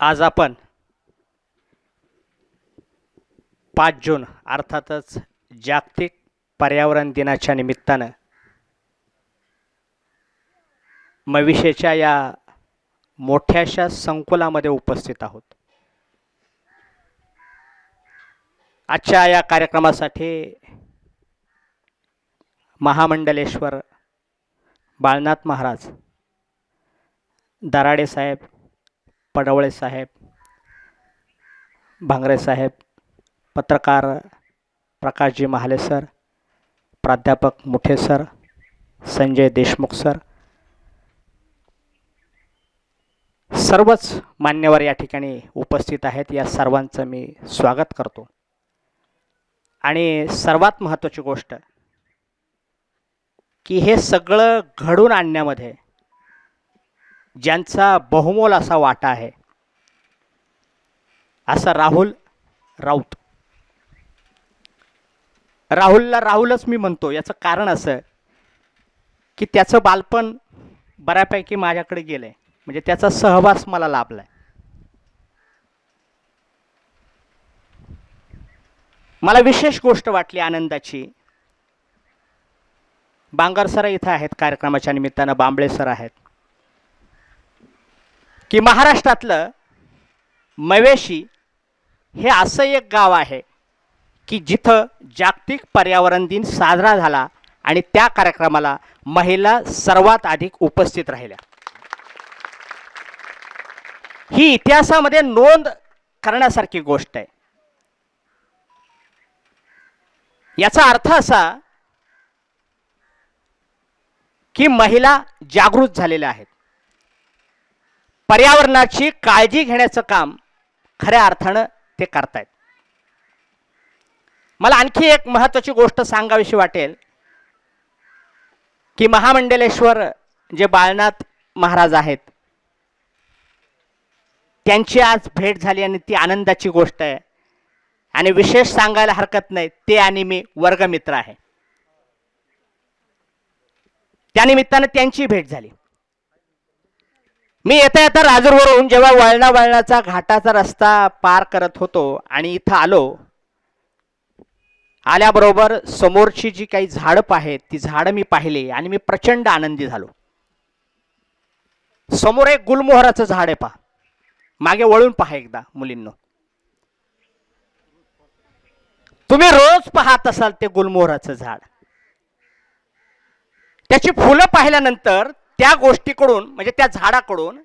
आज आपण 5 जून अर्थातच जागतिक पर्यावरण दिनाच्या निमित्तानं मविशेच्या या मोठ्याशा संकुलामध्ये उपस्थित आहोत. आजच्या या कार्यक्रमासाठी महामंडलेश्वर बाळनाथ महाराज, दराडे साहेब, पडवळे साहेब, भांगरे साहेब, पत्रकार प्रकाशजी महाले सर, प्राध्यापक मुठे सर, संजय देशमुख सर, सर्वच मान्यवर या ठिकाणी उपस्थित आहेत. या सर्वांचं मी स्वागत करतो. आणि सर्वात महत्त्वाची गोष्ट की हे सगळं घडून आणण्यामध्ये ज्यांचा बहुमोल असा वाटा आहे असा राहुल राऊत. राहुलला राहुलच मी म्हणतो, याचं कारण असं की त्याचं बालपण बऱ्यापैकी माझ्याकडे गेलंय, म्हणजे त्याचा सहवास मला लाभलाय. मला विशेष गोष्ट वाटली आनंदाची, बांगर सर इथं आहेत कार्यक्रमाच्या निमित्तानं, बांबळे सर आहेत, की महाराष्ट्रातलं मवेशी हे असं एक गाव आहे की जिथं जागतिक पर्यावरण दिन साजरा झाला आणि त्या कार्यक्रमाला महिला सर्वात अधिक उपस्थित राहिल्या. ही इतिहासामध्ये नोंद करण्यासारखी गोष्ट आहे. याचा अर्थ असा की महिला जागृत झालेल्या आहेत. पर्यावरणाची काळजी घेण्याचं काम खऱ्या अर्थानं ते करतायत. मला आणखी एक महत्त्वाची गोष्ट सांगावीशी वाटेल की महामंडलेश्वर जे बाळनाथ महाराज आहेत त्यांची आज भेट झाली आणि ती आनंदाची गोष्ट आहे. आणि विशेष सांगायला हरकत नाही, ते आणि मी वर्गमित्र आहे, त्यानिमित्तानं त्यांची भेट झाली. मी येता येता राजूरवरून जेव्हा वळणाचा घाटाचा रस्ता पार करत होतो आणि इथं आल्याबरोबर समोरची जी काही झाडं आहेत ती झाडं मी पाहिली आणि मी प्रचंड आनंदी झालो. समोर एक गुलमोहराचं झाड आहे, पहा, मागे वळून पहा एकदा मुलींनो. तुम्ही रोज पाहत असाल ते गुलमोहराचं झाड. त्याची फुलं पाहिल्यानंतर त्या गोष्टीकडून, म्हणजे त्या झाडाकडून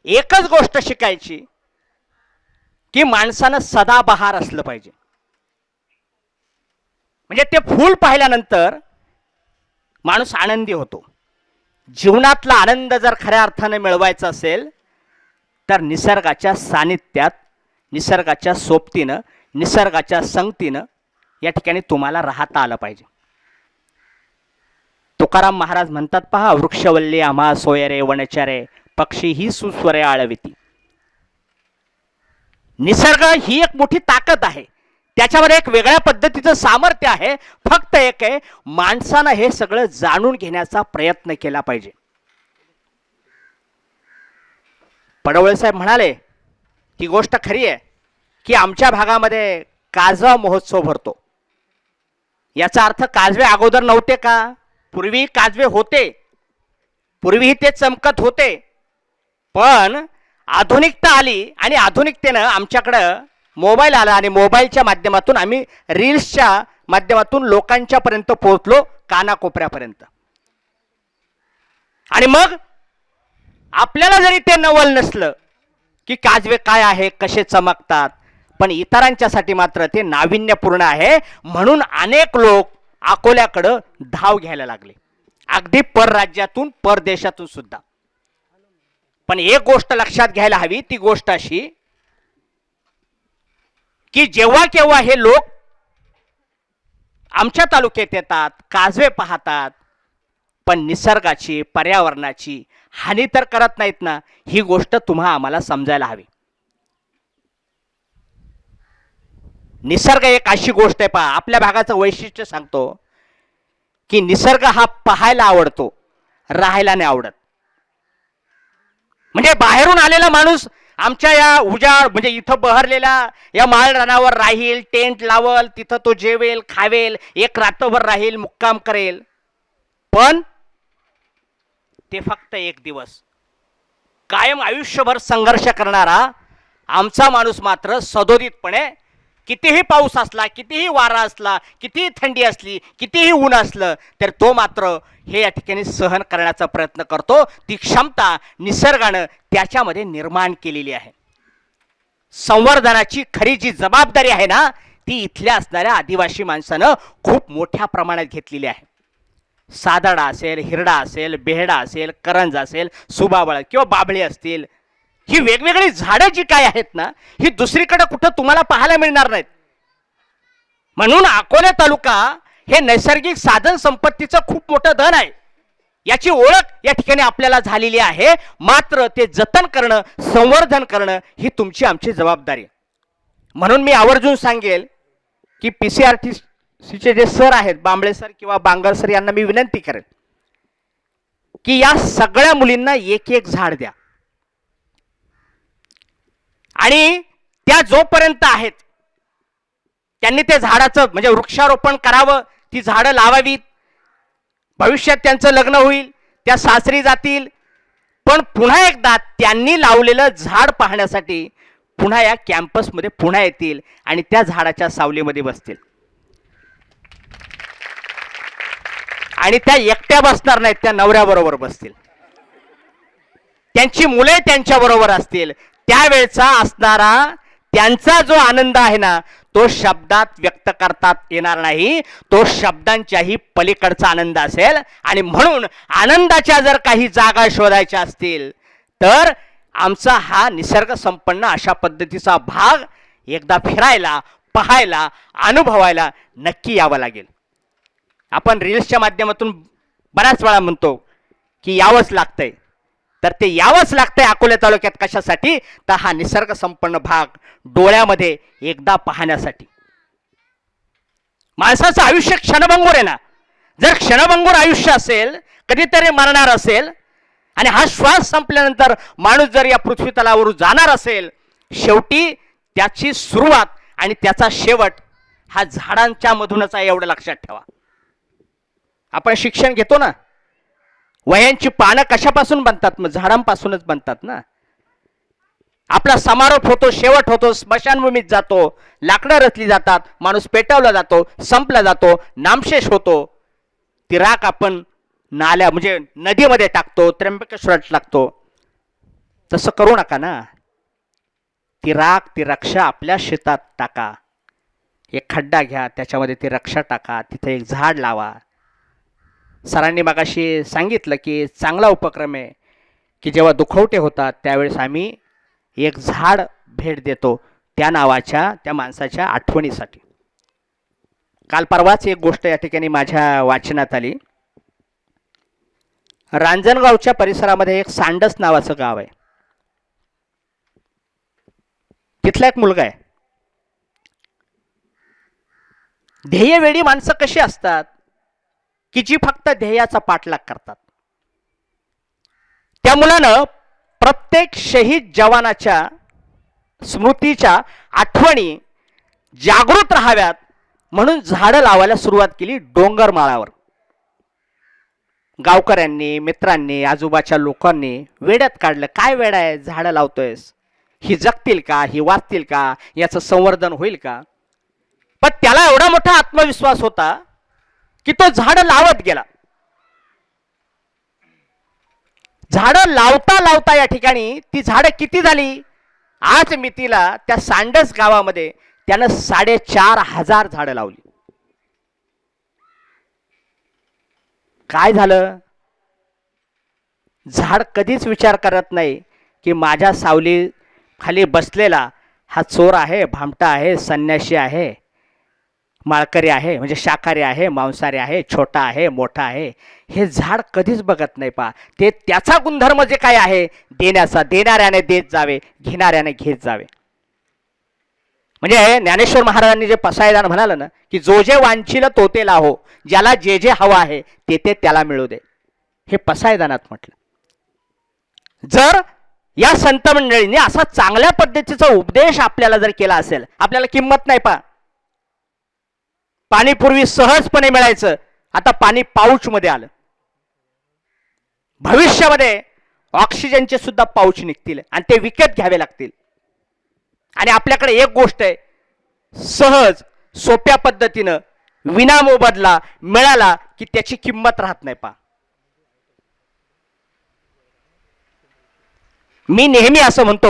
एकच गोष्ट शिकायची की माणसानं सदाबहार असलं पाहिजे. म्हणजे ते फूल पाहिल्यानंतर माणूस आनंदी होतो. जीवनातला आनंद जर खऱ्या अर्थाने मिळवायचा असेल तर निसर्गाच्या सानिध्यात, निसर्गाच्या सोबतीनं, निसर्गाच्या संगतीनं या ठिकाणी तुम्हाला राहता आलं पाहिजे. तुकाराम महाराज म्हणतात, पहा, वृक्षवल्ली आम्हा सोयरे वनचरे, पक्षी ही सुस्वरे आळविती. निसर्ग ही एक मोठी ताकद आहे, त्याच्यामध्ये एक वेगळ्या पद्धतीचं सामर्थ्य आहे. फक्त एक आहे, माणसानं हे सगळं जाणून घेण्याचा प्रयत्न केला पाहिजे. पडवळे साहेब म्हणाले ती गोष्ट खरी आहे की आमच्या भागामध्ये काजवा महोत्सव भरतो. याचा अर्थ काजवे अगोदर नव्हते का? पूर्वी काजवे होते, पूर्वीही ते चमकत होते, पण आधुनिकता आली आणि आधुनिकतेनं आमच्याकडं मोबाईल आला आणि मोबाईलच्या माध्यमातून आम्ही रील्सच्या माध्यमातून लोकांच्या पर्यंत पोहोचलो, कानाकोपऱ्यापर्यंत. आणि मग आपल्याला जरी ते नवल नसलं की काजवे काय आहे, कसे चमकतात, पण इतरांच्यासाठी मात्र ते नाविन्यपूर्ण आहे. म्हणून अनेक लोक अकोल्याकडं धाव घ्यायला लागले, अगदी परराज्यातून, परदेशातून सुद्धा. पण एक गोष्ट लक्षात घ्यायला हवी, ती गोष्ट अशी की जेव्हा केव्हा हे लोक आमच्या तालुक्यात येतात, काजवे पाहतात, पण निसर्गाची, पर्यावरणाची हानी तर करत नाहीत ना, ही गोष्ट तुम्हा आम्हाला समजायला हवी. निसर्ग एक अशी गोष्ट आहे, पहा, आपल्या भागाचं वैशिष्ट्य सांगतो की निसर्ग हा पाहायला आवडतो, राहायला नाही आवडत. म्हणजे बाहेरून आलेला माणूस आमच्या या उजाड म्हणजे इथं बहरलेल्या या माळ रानावर राहील, टेंट लावल, तिथं तो जेवेल, खावेल, एक रात्रभर राहील, मुक्काम करेल. पण ते फक्त एक दिवस. कायम आयुष्यभर संघर्ष करणारा आमचा माणूस मात्र सदोदितपणे कितीही पाऊस असला, कितीही वारा असला, कितीही थंडी असली, कितीही ऊन असलं, तर तो मात्र हे या ठिकाणी सहन करण्याचा प्रयत्न करतो. ती क्षमता निसर्गानं त्याच्यामध्ये निर्माण केलेली आहे. संवर्धनाची खरी जी जबाबदारी आहे ना, ती इथल्या असणाऱ्या आदिवासी माणसानं खूप मोठ्या प्रमाणात घेतलेली आहे. सादडा असेल, हिरडा असेल, बेहडा असेल, करंज असेल, सुबाबळ किंवा बाभळे असतील, ही वेगवेगळी झाडं जी काय आहेत ना, ही दुसरीकडे कुठं तुम्हाला पाहायला मिळणार नाहीत. म्हणून अकोले तालुका हे नैसर्गिक साधन संपत्तीचं खूप मोठं धन आहे. याची ओळख या ठिकाणी आपल्याला झालेली आहे. मात्र ते जतन करणं, संवर्धन करणं ही तुमची आमची जबाबदारी. म्हणून मी आवर्जून सांगेल की PCRTCचे जे सर आहेत, बांबळे सर किंवा बांगर सर, यांना मी विनंती करेन की या सगळ्या मुलींना एक एक झाड द्या. आणि त्या जोपर्यंत आहेत त्यांनी ते झाडाचं म्हणजे वृक्षारोपण करावं, ती झाडं लावावीत. भविष्यात त्यांचं लग्न होईल, त्या सासरी जातील, पण पुन्हा एकदा त्यांनी लावलेलं झाड पाहण्यासाठी पुन्हा या कॅम्पसमध्ये पुन्हा येतील आणि त्या झाडाच्या सावलीमध्ये बसतील. आणि त्या एकट्या बसणार नाहीत, त्या नवऱ्याबरोबर बसतील, त्यांची मुले त्यांच्या बरोबर असतील. त्यावेळचा असणारा त्यांचा जो आनंद आहे ना, तो शब्दात व्यक्त करता येणार नाही. तो शब्दांच्याही पलीकडचा आनंद असेल. आणि म्हणून आनंदाच्या जर काही जागा शोधायच्या असतील तर आमचा हा निसर्ग संपन्न अशा पद्धतीचा भाग एकदा फिरायला, पाहायला, अनुभवायला नक्की यावं लागेल. आपण रील्सच्या माध्यमातून बऱ्याच वेळा म्हणतो की यावंच लागतंय, तर ते यावंच लागतंय अकोले तालुक्यात. कशासाठी? तर हा निसर्ग संपन्न भाग डोळ्यामध्ये एकदा पाहण्यासाठी. माणसाचं आयुष्य क्षणभंगूर आहे ना. जर क्षणभंगूर आयुष्य असेल, कधीतरी मरणार असेल, आणि हा श्वास संपल्यानंतर माणूस जर या पृथ्वी तलावरून जाणार असेल, शेवटी त्याची सुरुवात आणि त्याचा शेवट हा झाडांच्या मधूनच आहे, एवढं लक्षात ठेवा. आपण शिक्षण घेतो ना, वह्यांची पानं कशापासून बनतात? मग झाडांपासूनच बनतात ना. आपला समारोप होतो, शेवट होतो, स्मशानभूमीत जातो, लाकडं रचली जातात, माणूस पेटवला जातो, संपला जातो, नामशेष होतो. ती राख आपण नाल्या म्हणजे नदीमध्ये टाकतो, त्र्यंबकेश्वरात टाकतो. तसं करू नका ना. ती राख, ती रक्षा आपल्या शेतात टाका. एक खड्डा घ्या, त्याच्यामध्ये ती रक्षा टाका, तिथे एक झाड लावा. सरांनी मगाशी सांगितलं की चांगला उपक्रम आहे की जेव्हा दुखवटे होतात त्यावेळेस आम्ही एक झाड भेट देतो त्या नावाच्या, त्या माणसाच्या आठवणीसाठी. काल परवाच एक गोष्ट या ठिकाणी माझ्या वाचनात आली. रांजणगावच्या परिसरामध्ये एक सांडस नावाचं गाव आहे. तिथला एक मुलगा आहे. ध्येयवेडी माणसं कशी असतात की जी फक्त ध्येयाचा पाठलाग करतात. त्या मुलानं प्रत्येक शहीद जवानाच्या स्मृतीच्या आठवणी जागृत राहाव्यात म्हणून झाडं लावायला सुरुवात केली डोंगर माळावर. गावकऱ्यांनी, मित्रांनी, आजूबाजूच्या लोकांनी वेड्यात काढलं. काय वेडा आहे, झाडं लावतोयस, ही जगतील का, ही वाचतील का, याचं संवर्धन होईल का? पण त्याला एवढा मोठा आत्मविश्वास होता की तो झाडं लावत गेला. झाडं लावता लावता या ठिकाणी ती झाडं किती झाली? आज मितीला त्या सांडस गावामध्ये त्यानं 4,500 झाडं लावली. काय झालं? झाड कधीच विचार करत नाही की माझ्या सावली खाली बसलेला हा चोर आहे, भामटा आहे, संन्याशी आहे, माळकरी आहे, म्हणजे शाकाहारी आहे, मांसाहारी आहे, छोटा आहे, मोठा आहे, हे झाड कधीच बघत नाही. पा ते त्याचा गुणधर्म जे काय आहे देण्याचा, देणाऱ्याने देत जावे, घेणाऱ्याने घेत जावे. म्हणजे ज्ञानेश्वर महाराजांनी जे पसायदान म्हणालं ना की जो जे वांछील तो ते लाहो, ज्याला जे जे हवं आहे ते ते त्याला मिळू दे, हे पसायदानात म्हटलं. जर या संत मंडळींनी असा चांगल्या पद्धतीचा उपदेश आपल्याला जर केला असेल, आपल्याला किंमत नाही पाणी पूर्वी सहजपणे मिळायचं, आता पाणी पाऊच मध्ये आलं. भविष्यामध्ये ऑक्सिजनचे सुद्धा पाऊच निघतील आणि ते विकत घ्यावे लागतील. आणि आपल्याकडे एक गोष्ट आहे, सहज सोप्या पद्धतीनं विना मोबदला मिळाला की त्याची किंमत राहत नाही मी नेहमी असं म्हणतो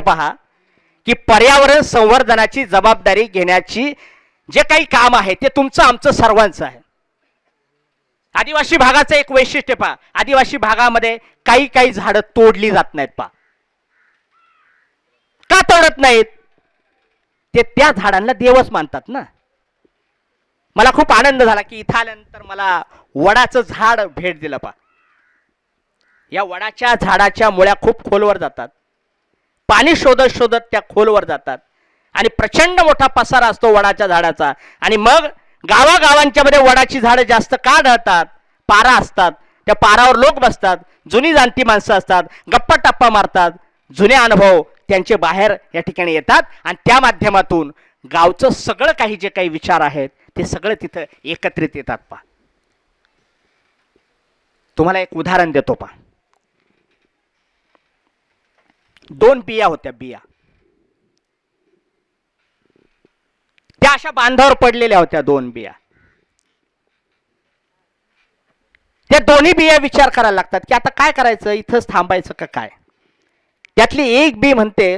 की पर्यावरण संवर्धनाची जबाबदारी घेण्याची जे काही काम आहे ते तुमचं आमचं सर्वांचं आहे. आदिवासी भागाचं एक वैशिष्ट्य आदिवासी भागामध्ये काही काही झाडं तोडली जात नाहीत का तोडत नाहीत? ते त्या झाडांना देवच मानतात ना. मला खूप आनंद झाला की इथं आल्यानंतर मला वडाचं झाड भेट दिलं या वडाच्या झाडाच्या मुळ्या खूप खोलवर जातात, पाणी शोधत शोधत त्या खोलवर जातात आणि प्रचंड मोठा पसारा असतो वडाच्या झाडाचा. आणि मग गावागावांच्या मध्ये वडाची झाडं जास्त का आढळतात? पारा असतात, त्या पारावर लोक बसतात, जुनी जाणती माणसं असतात, गप्पा टप्पा मारतात, जुने अनुभव त्यांचे बाहेर या ठिकाणी येतात आणि त्या माध्यमातून गावचं सगळं काही जे काही विचार आहेत ते सगळं तिथं एकत्रित येतात तुम्हाला एक उदाहरण देतो 2 बिया होत्या, त्या अशा बांधावर पडलेल्या होत्या 2 बिया. त्या दोन्ही बिया विचार करायला लागतात की आता काय करायचं, इथंच थांबायचं का काय. त्यातली एक बी म्हणते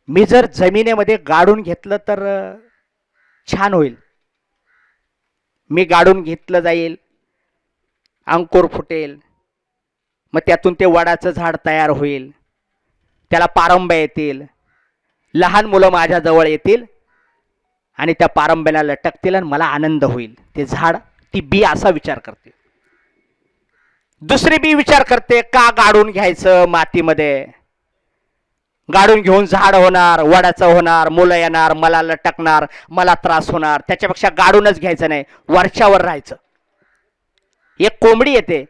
मी जर जमिनीमध्ये गाडून घेतलं तर छान होईल, मी गाडून घेतलं जाईल, अंकुर फुटेल, मग त्यातून ते वडाचं झाड तयार होईल, त्याला पारंब्या येतील, लहान मुलं माझ्या जवळ येतील आणि त्या पारंब्याला लटकतील आणि मला आनंद होईल. ते झाड, ती बी असा विचार करते. दुसरी बी विचार करते का गाडून घ्यायचं मातीमध्ये, गाडून घेऊन झाड होणार, वडाचं होणार, मुलं येणार, मला लटकणार, मला त्रास होणार, त्याच्यापेक्षा गाडूनच घ्यायचं नाही, वरच्यावर राहायचं. एक कोंबडी येते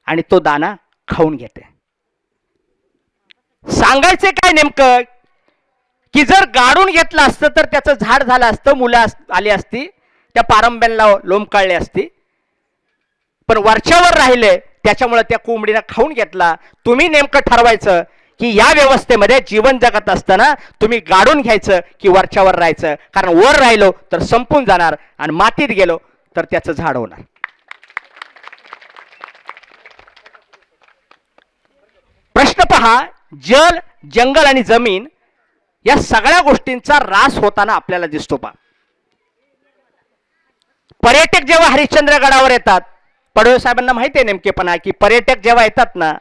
आणि तो दाना खाऊन घेते. सांगायचे काय नेमकं की जर गाडून घेतलं असतं तर त्याचं झाड झालं असतं, मुलं आली असती, त्या पारंब्यांना लोंबकाळली असती, पण वरच्यावर राहिले त्याच्यामुळे त्या कोंबडीने खाऊन घेतला. तुम्ही नेमकं ठरवायचं की या व्यवस्थेमध्ये जीवन जगत असताना तुम्ही गाडून घ्यायचं की वरच्यावर राहायचं, कारण वर राहिलो तर संपून जाणार आणि मातीत गेलो तर त्याचं झाड होणार. प्रश्न जल, जंगल आणि जमीन या सगळ्या गोष्टींचा ऱ्हास होताना आपल्याला दिसतो पर्यटक जेव्हा हरिश्चंद्रगडावर येतात, पडवे साहेबांना माहिती आहे नेमकेपणा की पर्यटक जेव्हा येतात ना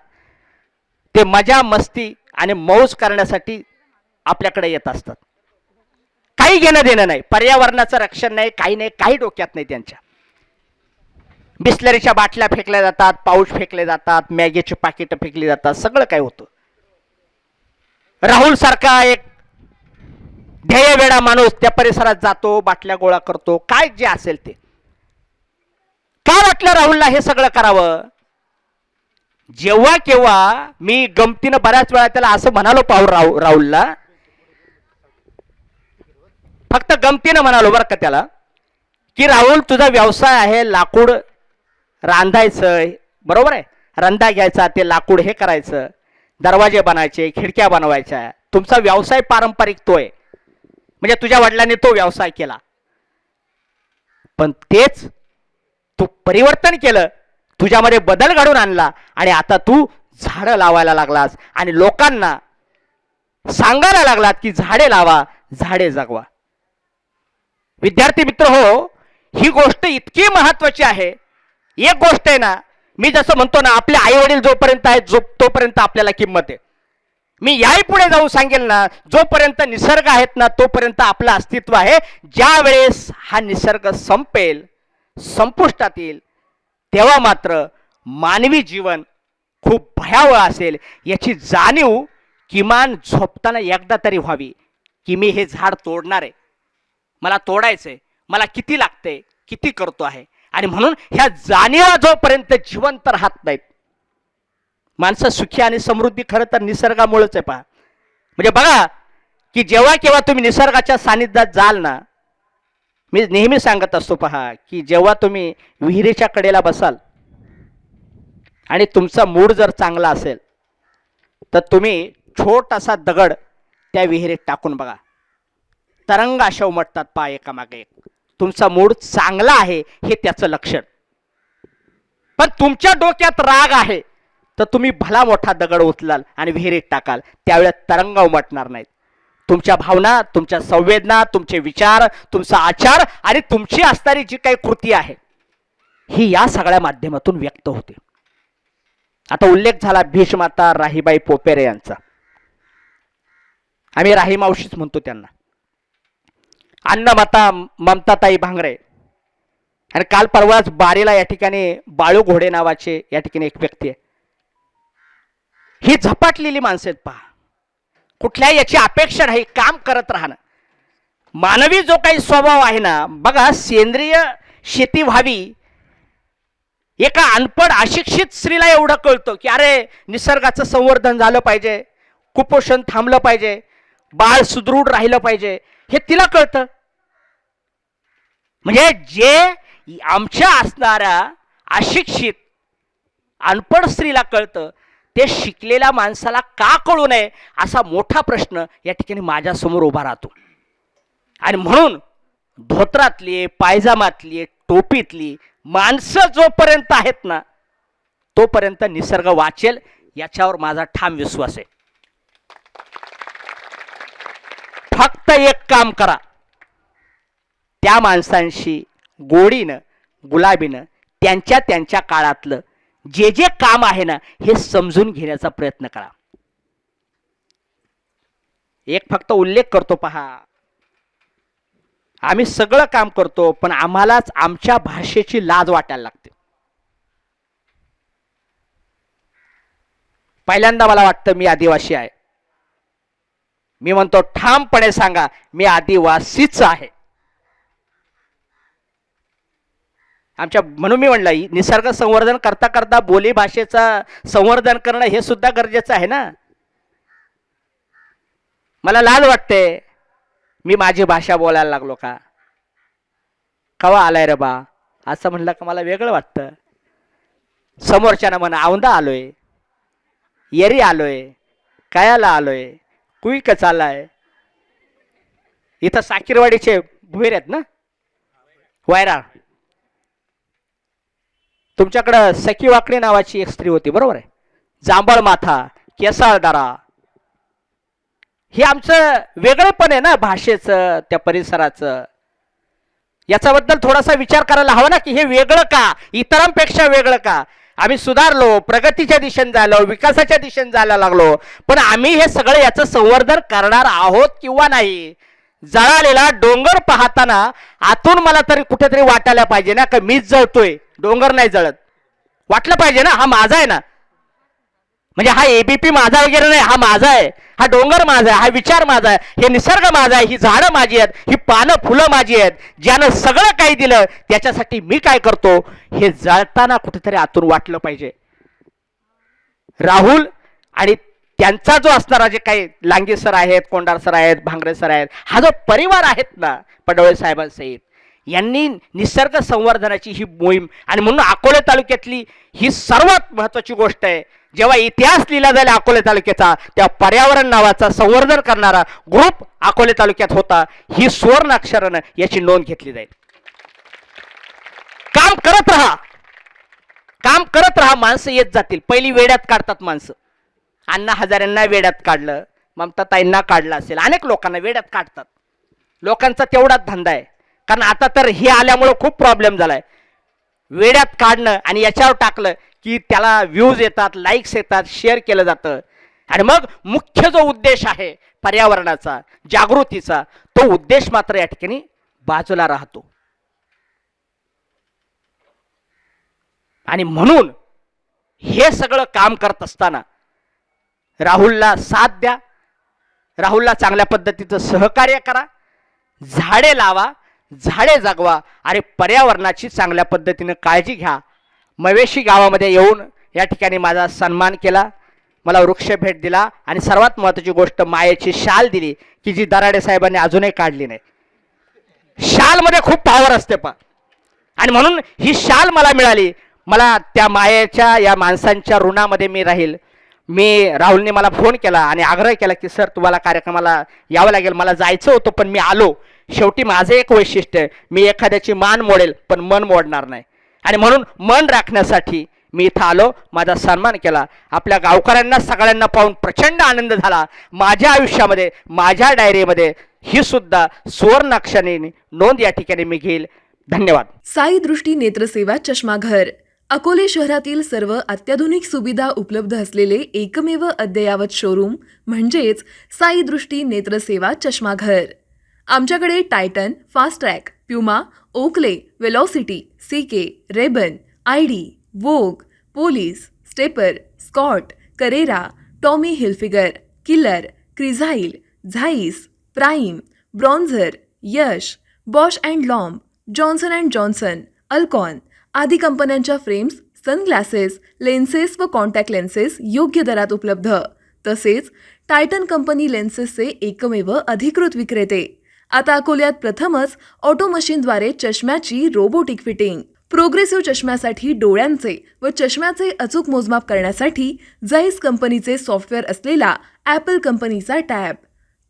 ते मजा मस्ती आणि मौज करण्यासाठी आपल्याकडे येत असतात. काही घेणं देणं नाही, पर्यावरणाचं रक्षण नाही, काही नाही, काही डोक्यात नाही त्यांच्या. बिस्लरीच्या बाटल्या फेकल्या जातात, पाऊच फेकले जातात, मॅगीची पाकिटं फेकली जातात, सगळं काय होतं. राहुल सारखा एक ध्येयवेडा माणूस त्या परिसरात जातो, बाटल्या गोळा करतो, काय जे असेल ते. काय वाटलं राहुलला हे सगळं करावं? जेव्हा केव्हा मी गमतीनं बऱ्याच वेळा त्याला असं म्हणालो राहुलला, फक्त गमतीनं म्हणालो बरं का त्याला, की राहुल तुझा व्यवसाय आहे लाकूड रांधायचं, बरोबर आहे, रंधा घ्यायचा, ते लाकूड हे करायचं, दरवाजे बनायचे, खिडक्या बनवायच्या, तुमचा व्यवसाय पारंपरिक तो आहे, म्हणजे तुझ्या वडिलांनी तो व्यवसाय केला. पण तेच तू परिवर्तन केलं, तुझ्यामध्ये बदल घडून आणला आणि आता तू झाडं लावायला लागलास आणि लोकांना सांगायला लागलात की झाडे लावा, झाडे जगवा. विद्यार्थी मित्र हो, ही गोष्ट इतकी महत्वाची आहे. एक गोष्ट आहे ना, मी जसं म्हणतो ना, आपले आई वडील जोपर्यंत आहेत तोपर्यंत आपल्याला किंमत आहे. मी याही पुढे जाऊन सांगेल ना, जोपर्यंत निसर्ग आहेत ना तोपर्यंत आपलं अस्तित्व आहे. ज्या वेळेस हा निसर्ग संपेल, संपुष्टात येईल, तेव्हा मात्र मानवी जीवन खूप भयावह असेल. याची जाणीव किमान झोपताना एकदा तरी व्हावी की मी हे झाड तोडणार आहे, मला तोडायचंय, मला किती लागतंय, किती करतो आहे. आणि म्हणून ह्या जाणीवा जोपर्यंत जिवंत राहत नाहीत, माणसं सुखी आणि समृद्धी खरं तर निसर्गामुळेच आहे. पहा, म्हणजे बघा की जेव्हा केव्हा तुम्ही निसर्गाच्या सानिध्यात जाल ना, मी नेहमी सांगत असतो, पहा की जेव्हा तुम्ही विहिरीच्या कडेला बसाल आणि तुमचा मूड जर चांगला असेल तर तुम्ही छोटासा दगड त्या विहिरीत टाकून बघा, तरंग अशा उमटतात पहा एकामागे एक. तुमचा मूड चांगला आहे हे त्याचं लक्षण. पण तुमच्या डोक्यात राग आहे तर तुम्ही भला मोठा दगड उचलाल आणि विहिरीत टाकाल, त्यावेळेस तरंग उमटणार नाहीत. तुमच्या भावना, तुमच्या संवेदना, तुमचे विचार, तुमचा आचार आणि तुमची असणारी जी काही कृती आहे ही या सगळ्या माध्यमातून व्यक्त होते. आता उल्लेख झाला भीष्माता राहीबाई पोपेरे यांचा. आम्ही राही मावशीच म्हणतो त्यांना. अन्नमाता ममताताई भांगरे. आणि काल परवाच बारीला या ठिकाणी बाळू घोडे नावाचे या ठिकाणी एक व्यक्ती आहे. ही झपाटलेली माणसं आहेत पहा. कुठल्याही याची अपेक्षा नाही, काम करत राहणं. मानवी जो काही स्वभाव आहे ना, बघा सेंद्रिय शेती व्हावी एका अनपढ अशिक्षित स्त्रीला एवढं कळतं की अरे निसर्गाचं संवर्धन झालं पाहिजे, कुपोषण थांबलं पाहिजे, बाळ सुदृढ राहिलं पाहिजे, हे तिला कळतं. म्हणजे जे आमच्या असणाऱ्या अशिक्षित अनपढ स्त्रीला कळतं ते शिकलेल्या माणसाला का कळू नये असा मोठा प्रश्न या ठिकाणी माझ्या समोर उभा राहतो. आणि म्हणून धोत्रातली, पायजामातली, टोपीतली माणसं जोपर्यंत आहेत ना तोपर्यंत निसर्ग वाचेल याच्यावर माझा ठाम विश्वास आहे. फक्त एक काम करा, त्या माणसांशी गोडीनं गुलाबीनं त्यांच्या त्यांच्या काळातलं जे जे काम आहे ना हे समजून घेण्याचा प्रयत्न करा. एक फक्त उल्लेख करतो पहा, आम्ही सगळं काम करतो पण आम्हालाच आमच्या भाषेची लाज वाटायला लागते. पहिल्यांदा मला वाटतं मी आदिवासी आहे. मी म्हणतो ठामपणे सांगा मी आदिवासीच आहे. आमच्या म्हणून मी म्हणलं निसर्ग संवर्धन करता करता बोली भाषेचं संवर्धन करणं हे सुद्धा गरजेचं आहे ना. मला लाज वाटते मी माझी भाषा बोलायला लागलो का, कवा आलाय रे बा असं म्हणलं का मला वेगळं वाटतं. समोरच्यानं म्हणा औंदा आलोय, येरी आलोय, कायाला आलोय, कुईक चाललाय. इथं साकीरवाडीचे भुईर आहेत ना, वायरा. तुमच्याकडं सखी वाकडी नावाची एक स्त्री होती, बरोबर आहे. जांभळ माथा, केसाळदारा, हे आमचं वेगळेपण आहे ना भाषेचं, त्या परिसराचं. याच्याबद्दल थोडासा विचार करायला हवा ना की हे वेगळं का, इतरांपेक्षा वेगळं का. आम्ही सुधारलो, प्रगतीच्या दिशेने झालो, विकासाच्या दिशेने जायला लागलो, पण आम्ही हे सगळं याचं संवर्धन करणार आहोत किंवा नाही. जळालेला डोंगर पाहताना आतून मला तरी कुठेतरी वाटायला पाहिजे ना की मीच जळतोय, डोंगर नाही जळत. वाटलं पाहिजे ना हा माझा आहे ना. म्हणजे हा एबीपी माझा वगैरे नाही, हा माझा आहे, हा डोंगर माझा आहे, हा विचार माझा आहे, हे निसर्ग माझा आहे, ही झाडं माझी आहेत, ही पानं फुलं माझी आहेत. ज्यानं सगळं काही दिलं त्याच्यासाठी मी काय करतो हे जळताना कुठेतरी आतून वाटलं पाहिजे. राहुल आणि त्यांचा जो असणारा जे काही लांगे सर आहेत, कोंडार सर आहेत, भांगरे सर आहेत, हा जो परिवार आहेत ना पडवळे साहेबांसहित, यांनी निसर्ग संवर्धनाची ही मोहीम, आणि म्हणून अकोले तालुक्यातली ही सर्वात महत्वाची गोष्ट आहे. जेव्हा इतिहास लिहिला जाईल अकोले तालुक्याचा तेव्हा पर्यावरण नावाचा संवर्धन करणारा ग्रुप अकोले तालुक्यात होता, ही सुवर्ण अक्षरानं याची नोंद घेतली जाईल. काम करत राहा, काम करत राहा, माणसं येत जातील. पहिली वेड्यात काढतात माणसं. अण्णा हजारेंना वेड्यात काढलं, ममताताईंना काढलं असेल, अनेक लोकांना वेड्यात काढतात. लोकांचा तेवढाच धंदा आहे. कारण आता तर हे आल्यामुळे खूप प्रॉब्लेम झालाय. वेड्यात काढणं आणि याच्यावर टाकलं की त्याला व्ह्यूज येतात, लाईक्स येतात, शेअर केलं जातं. आणि मग मुख्य जो उद्देश आहे पर्यावरणाचा, जागृतीचा, तो उद्देश मात्र या ठिकाणी बाजूला राहतो. आणि म्हणून हे सगळं काम करत असताना राहुलला साथ द्या, राहुलला चांगल्या पद्धतीचं सहकार्य करा, झाडे लावा, झाडे जगवा आणि पर्यावरणाची चांगल्या पद्धतीने काळजी घ्या. मवेशी गावामध्ये येऊन या ठिकाणी माझा सन्मान केला, मला वृक्ष भेट दिला आणि सर्वात महत्त्वाची गोष्ट मायेची शाल दिली की जी दराडे साहेबांनी अजूनही काढली नाही. शालमध्ये खूप पॉवर असते आणि म्हणून ही शाल मला मिळाली. मला त्या मायेच्या या माणसांच्या ऋणामध्ये मी राहील. राहुलने मला फोन केला आणि आग्रह केला की सर तुम्हाला कार्यक्रमाला यावं लागेल. मला जायचं होतं पण मी आलो. शेवटी माझं एक वैशिष्ट्य आहे, मी एखाद्याची मान मोडेल पण मन मोडणार नाही आणि म्हणून मन राखण्यासाठी मी इथं आलो, माझा सन्मान केला. आपल्या गावकऱ्यांना सगळ्यांना पाहून प्रचंड आनंद झाला. माझ्या आयुष्यामध्ये माझ्या डायरीमध्ये ही सुद्धा सुवर्ण अक्षराने नोंद या ठिकाणी मी घेईल. धन्यवाद. साई दृष्टी नेत्रसेवा चष्माघर अकोले शहरातील सर्व अत्याधुनिक सुविधा उपलब्ध असलेले एकमेव अद्ययावत शोरूम म्हणजेच साई दृष्टी नेत्रसेवा चष्माघर. आमच्याकडे Titan, Fastrack, Puma, Oakley, Velocity, CK, Ray-Ban, ID, Vogue, Police, Stepper, Scott, Carrera, Tommy Hilfiger, Killer, Crizal, Zeiss, Prime, Bronzer, Yash, Bausch and Lomb, Johnson and Johnson, Alcon आदी कंपन्यांच्या फ्रेम्स, सनग्लासेस, लेन्सेस व contact lenses योग्य दरात उपलब्ध. तसेच Titan company लेन्सेसचे एकमेव अधिकृत विक्रेते. आता अकोल्यात प्रथमच ऑटो मशीनद्वारे चष्म्याची रोबोटिक फिटिंग. प्रोग्रेसिव्ह चष्म्यासाठी डोळ्यांचे व चष्म्याचे अचूक मोजमाप करण्यासाठी जाईस कंपनीचे सॉफ्टवेअर असलेला ॲपल कंपनीचा टॅब.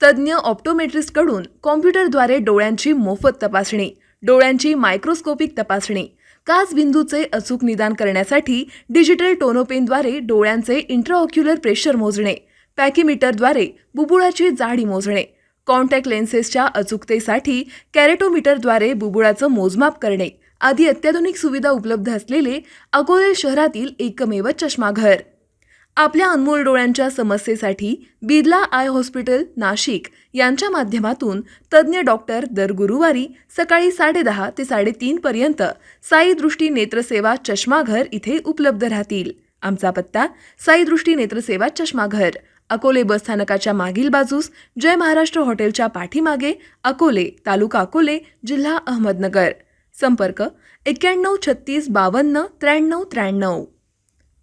तज्ज्ञ ऑप्टोमेट्रिस्टकडून कॉम्प्युटरद्वारे डोळ्यांची मोफत तपासणी, डोळ्यांची मायक्रोस्कोपिक तपासणी, काच बिंदूचे अचूक निदान करण्यासाठी डिजिटल टोनोपेनद्वारे डोळ्यांचे इंट्राऑक्युलर प्रेशर मोजणे, पॅकीमीटरद्वारे बुबुळाची जाडी मोजणे, कॉन्टॅक्ट लेन्सेसच्या अचूकतेसाठी कॅरेटोमीटरद्वारे बुबुळाचं मोजमाप करणे आदी अत्याधुनिक सुविधा उपलब्ध असलेले अकोले शहरातील एकमेव चष्माघर. आपल्या अनमोल डोळ्यांच्या समस्येसाठी बिर्ला आय हॉस्पिटल नाशिक यांच्या माध्यमातून तज्ज्ञ डॉक्टर दर गुरुवारी सकाळी 10:30 ते 3:30 पर्यंत साई दृष्टी नेत्रसेवा चष्माघर इथे उपलब्ध राहतील. आमचा पत्ता साई दृष्टी नेत्रसेवा चष्माघर, अकोले बसस्थानकाच्या मागील बाजूस, जय महाराष्ट्र हॉटेलच्या पाठीमागे, अकोले, तालुका अकोले, जिल्हा अहमदनगर. संपर्क 91 36 52 93 93.